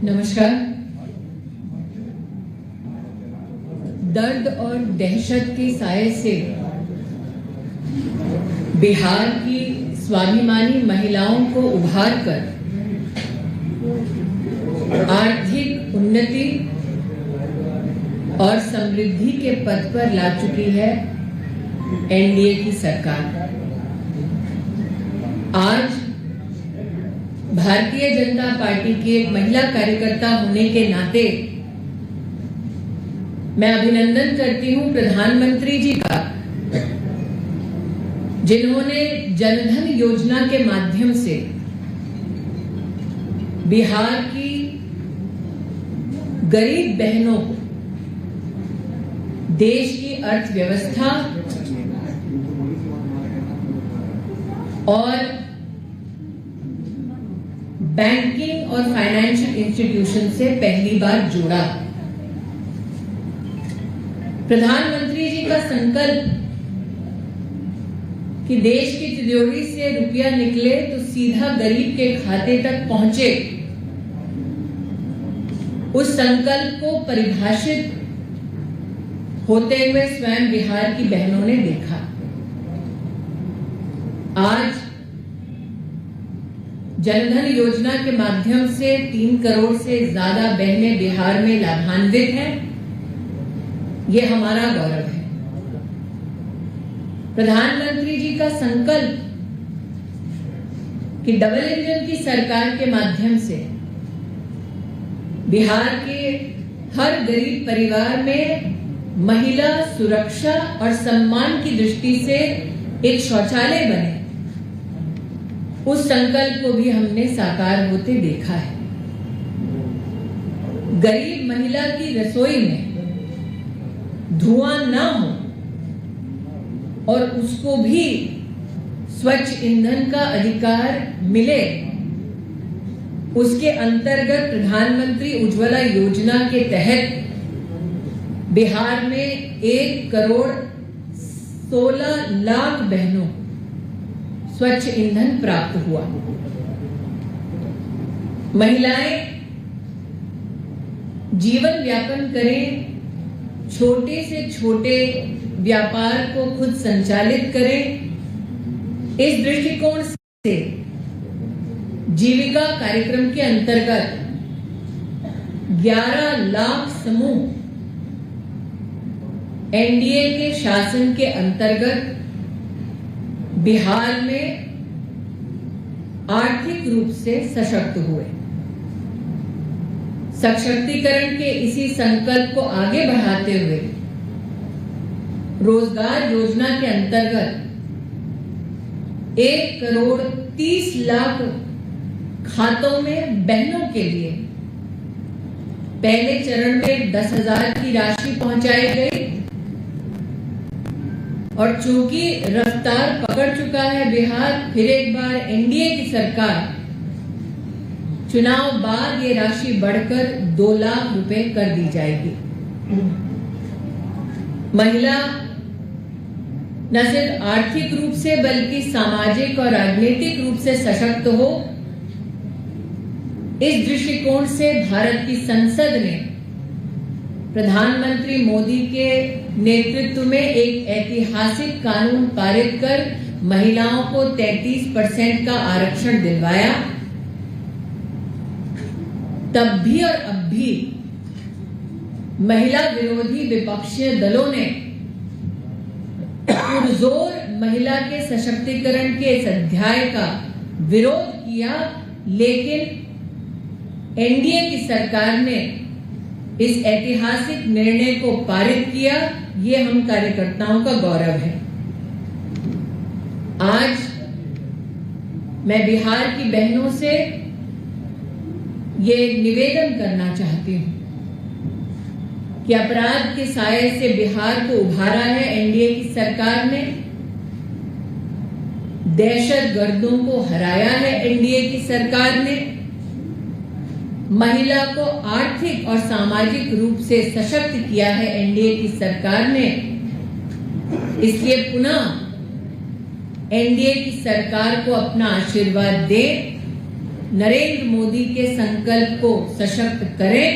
नमस्कार। दर्द और दहशत के साए से बिहार की स्वाभिमानी महिलाओं को उभार कर आर्थिक उन्नति और समृद्धि के पथ पर ला चुकी है एनडीए की सरकार। आज भारतीय जनता पार्टी की एक महिला कार्यकर्ता होने के नाते मैं अभिनंदन करती हूं प्रधानमंत्री जी का, जिन्होंने जनधन योजना के माध्यम से बिहार की गरीब बहनों को देश की अर्थव्यवस्था और बैंकिंग और फाइनेंशियल इंस्टीट्यूशन से पहली बार जोड़ा। प्रधानमंत्री जी का संकल्प कि देश की तिजोरी से रुपया निकले तो सीधा गरीब के खाते तक पहुंचे, उस संकल्प को परिभाषित होते हुए स्वयं बिहार की बहनों ने देखा। आज जनधन योजना के माध्यम से 3 करोड़ से ज्यादा बहनें बिहार में लाभान्वित हैं। ये हमारा गौरव है। प्रधानमंत्री जी का संकल्प कि डबल इंजन की सरकार के माध्यम से बिहार के हर गरीब परिवार में महिला सुरक्षा और सम्मान की दृष्टि से एक शौचालय बने, उस संकल्प को भी हमने साकार होते देखा है। गरीब महिला की रसोई में धुआं ना हो और उसको भी स्वच्छ ईंधन का अधिकार मिले, उसके अंतर्गत प्रधानमंत्री उज्ज्वला योजना के तहत बिहार में 1 करोड़ 16 लाख बहनों स्वच्छ ईंधन प्राप्त हुआ। महिलाएं जीवन यापन करें, छोटे से छोटे व्यापार को खुद संचालित करें, इस दृष्टिकोण से जीविका कार्यक्रम के अंतर्गत 11 लाख समूह एनडीए के शासन के अंतर्गत बिहार में आर्थिक रूप से सशक्त हुए। सशक्तिकरण के इसी संकल्प को आगे बढ़ाते हुए रोजगार योजना के अंतर्गत 1 करोड़ 30 लाख खातों में बहनों के लिए पहले चरण में 10,000 की राशि पहुंचाई गई और चूंकि रफ्तार पकड़ चुका है बिहार, फिर एक बार एनडीए की सरकार चुनाव बाद ये राशि बढ़कर 2 लाख रुपए कर दी जाएगी। महिला न सिर्फ आर्थिक रूप से बल्कि सामाजिक और राजनीतिक रूप से सशक्त हो, इस दृष्टिकोण से भारत की संसद ने प्रधानमंत्री मोदी के नेतृत्व में एक ऐतिहासिक कानून पारित कर महिलाओं को 33% का आरक्षण दिलवाया। तब भी और अब भी महिला विरोधी विपक्षी दलों ने पुरजोर महिला के सशक्तिकरण के इस अध्याय का विरोध किया, लेकिन एनडीए की सरकार ने इस ऐतिहासिक निर्णय को पारित किया। ये हम कार्यकर्ताओं का गौरव है। आज मैं बिहार की बहनों से ये निवेदन करना चाहती हूं कि अपराध के साए से बिहार को उभारा है एनडीए की सरकार ने, दहशतगर्दों को हराया है एनडीए की सरकार ने, महिला को आर्थिक और सामाजिक रूप से सशक्त किया है एनडीए की सरकार ने। इसलिए पुनः एनडीए की सरकार को अपना आशीर्वाद दे। नरेंद्र मोदी के संकल्प को सशक्त करें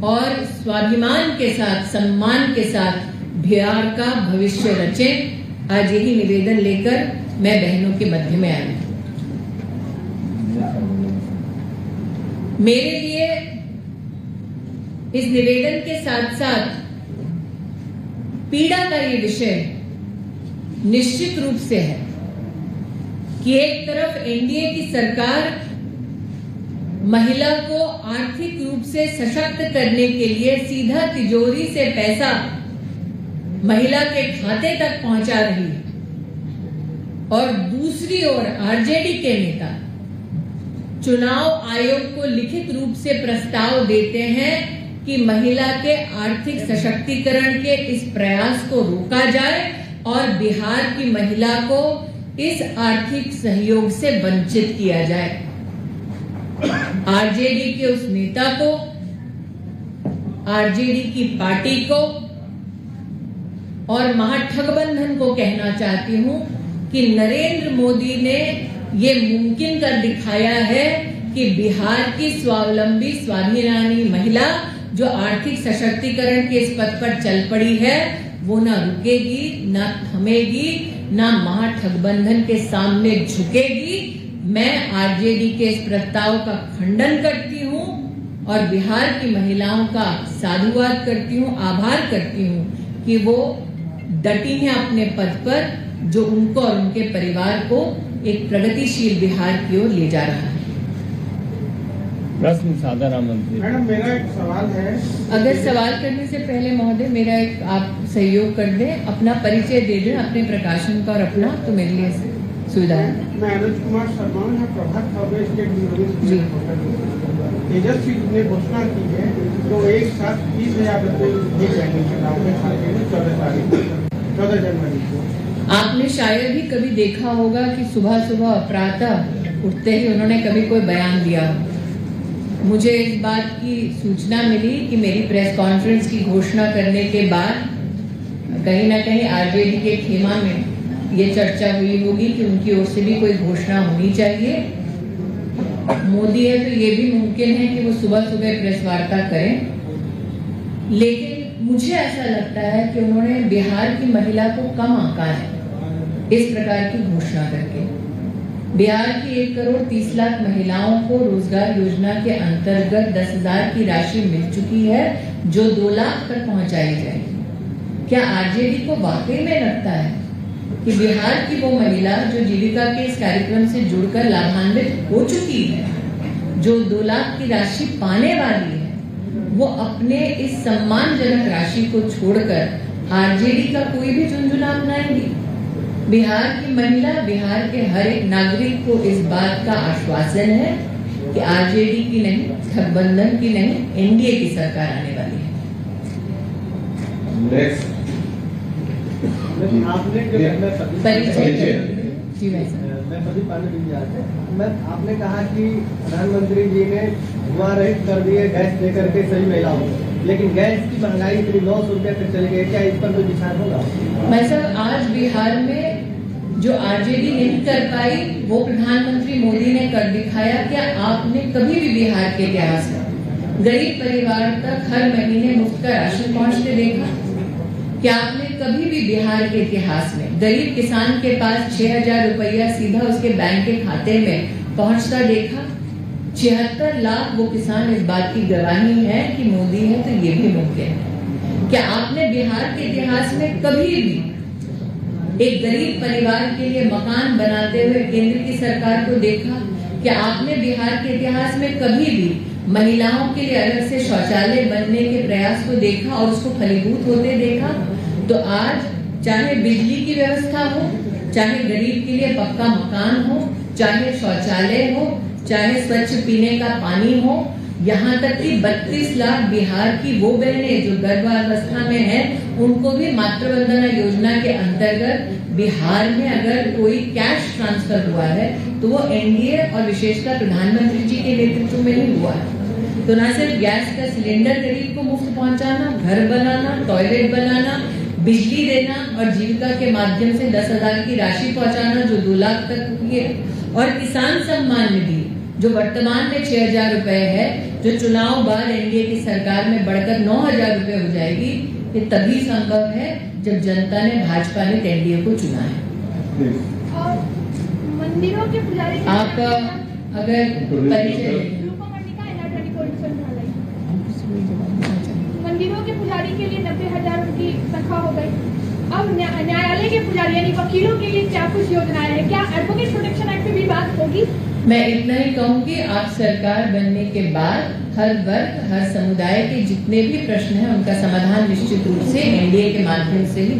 और स्वाभिमान के साथ, सम्मान के साथ बिहार का भविष्य रचें। आज यही निवेदन लेकर मैं बहनों के मध्य में आई। मेरे लिए इस निवेदन के साथ साथ पीड़ा का ये विषय निश्चित रूप से है कि एक तरफ एनडीए की सरकार महिला को आर्थिक रूप से सशक्त करने के लिए सीधा तिजोरी से पैसा महिला के खाते तक पहुंचा रही है और दूसरी ओर आरजेडी के नेता चुनाव आयोग को लिखित रूप से प्रस्ताव देते हैं कि महिला के आर्थिक सशक्तिकरण के इस प्रयास को रोका जाए और बिहार की महिला को इस आर्थिक सहयोग से वंचित किया जाए। आरजेडी के उस नेता को, आरजेडी की पार्टी को और महागठबंधन को कहना चाहती हूं कि नरेंद्र मोदी ने ये मुमकिन कर दिखाया है कि बिहार की स्वावलंबी स्वाभिमानी महिला जो आर्थिक सशक्तिकरण के इस पथ पर चल पड़ी है वो ना रुकेगी, ना थमेगी, ना महागठबंधन के सामने झुकेगी। मैं आरजेडी के इस प्रस्ताव का खंडन करती हूं और बिहार की महिलाओं का साधुवाद करती हूं, आभार करती हूं कि वो डटी हैं अपने पद पर, जो उनको और उनके परिवार को एक प्रगतिशील बिहार की ओर ले जा रहा है। प्रश्न साधारण मंत्री। मैडम, मेरा एक सवाल है। अगर सवाल करने से पहले महोदय मेरा एक आप सहयोग कर दें, अपना परिचय दे दें, अपने प्रकाशन का और अपना, तो मेरे लिए सुविधा है। मैं अनुज कुमार शर्मा हूँ, प्रभात खबर स्टेट ब्यूरो से। तेजस्वी ने घोषणा की है तो एक साथ 30,000 रुपये दिए जाएंगे 14 जनवरी को। आपने शायद ही कभी देखा होगा कि सुबह सुबह प्रातः उठते ही उन्होंने कभी कोई बयान दिया। मुझे इस बात की सूचना मिली कि मेरी प्रेस कॉन्फ्रेंस की घोषणा करने के बाद कहीं ना कहीं आरजेडी के खेमा में ये चर्चा हुई होगी कि उनकी ओर से भी कोई घोषणा होनी चाहिए। मोदी है तो ये भी मुमकिन है कि वो सुबह सुबह प्रेस वार्ता करें, लेकिन मुझे ऐसा लगता है कि उन्होंने बिहार की महिला को कम आंका है इस प्रकार की घोषणा करके। बिहार की 1 करोड़ 30 लाख महिलाओं को रोजगार योजना के अंतर्गत 10,000 की राशि मिल चुकी है, जो 2 लाख तक पहुंचाई जाएगी। क्या आरजेडी को वाकई में लगता है कि बिहार की वो महिला जो जीविका के इस कार्यक्रम से जुड़कर लाभान्वित हो चुकी है, जो 2 लाख की राशि पाने वाली है, वो अपने इस सम्मानजनक राशि को छोड़कर आरजेडी का कोई भी झुंझुना अपनाएंगी? बिहार की महिला, बिहार के हर एक नागरिक को इस बात का आश्वासन है कि आरजेडी की नहीं, गठबंधन की नहीं, एनडीए की सरकार आने वाली है। परिचय जी मैं प्रदीप पांडे। आपने कहा कि प्रधानमंत्री जी ने धुआं रहित कर दिए गैस देकर के सभी महिलाओं को, लेकिन गैस की महंगाई करीब 900 रुपये तक चली गई। क्या इस पर कोई विचार होगा? मैं सब आज बिहार में जो आरजेडी नहीं कर पाई वो प्रधानमंत्री मोदी ने कर दिखाया। क्या आपने कभी भी बिहार के इतिहास में गरीब परिवार तक हर महीने मुफ्त का राशन पहुंचते देखा? क्या आपने कभी भी बिहार के इतिहास में गरीब किसान के पास 6,000 रुपया सीधा उसके बैंक के खाते में पहुंचता देखा? 76 लाख वो किसान इस बात की गवाही है कि मोदी है तो ये भी मुमकिन है। क्या आपने बिहार के इतिहास में कभी भी एक गरीब परिवार के लिए मकान बनाते हुए केंद्र की सरकार को देखा? क्या आपने बिहार के इतिहास में कभी भी महिलाओं के लिए अलग से शौचालय बनने के प्रयास को देखा और उसको फलीभूत होते देखा? तो आज चाहे बिजली की व्यवस्था हो, चाहे गरीब के लिए पक्का मकान हो, चाहे शौचालय हो, चाहे स्वच्छ पीने का पानी हो, यहाँ तक कि 32 लाख बिहार की वो बहनें जो गर्भावस्था में हैं, उनको भी मातृवंदना योजना के अंतर्गत बिहार में अगर कोई कैश ट्रांसफर हुआ है तो वो एनडीए और विशेषकर प्रधानमंत्री जी के नेतृत्व में ही हुआ है। तो न सिर्फ गैस का सिलेंडर गरीब को मुफ्त पहुंचाना, घर बनाना, टॉयलेट बनाना, बिजली देना और जीविका के माध्यम से 10,000 की राशि पहुंचाना जो 2 लाख तक हुई है, और किसान सम्मान निधि जो वर्तमान में 6,000 रुपए है, जो चुनाव बाद एनडीए की सरकार में बढ़कर 9,000 रुपए हो जाएगी, ये तभी संभव है जब जनता ने भाजपा ने एनडीए को चुना है। और मंदिरों के पुजारी आप अगर परिचय मंदिरों के पुजारी के लिए 90,000 उनकी तनख्वाह हो गई। अब न्यायालय के पुजारी यानी वकीलों के लिए क्या कुछ योजनाएं हैं? क्या एडवोकेट प्रोटेक्शन एक्ट में भी बात होगी? मैं इतना ही कहूंगी, आप सरकार बनने के बाद हर वर्ग, हर समुदाय के जितने भी प्रश्न हैं उनका समाधान निश्चित रूप से एनडीए के माध्यम से ही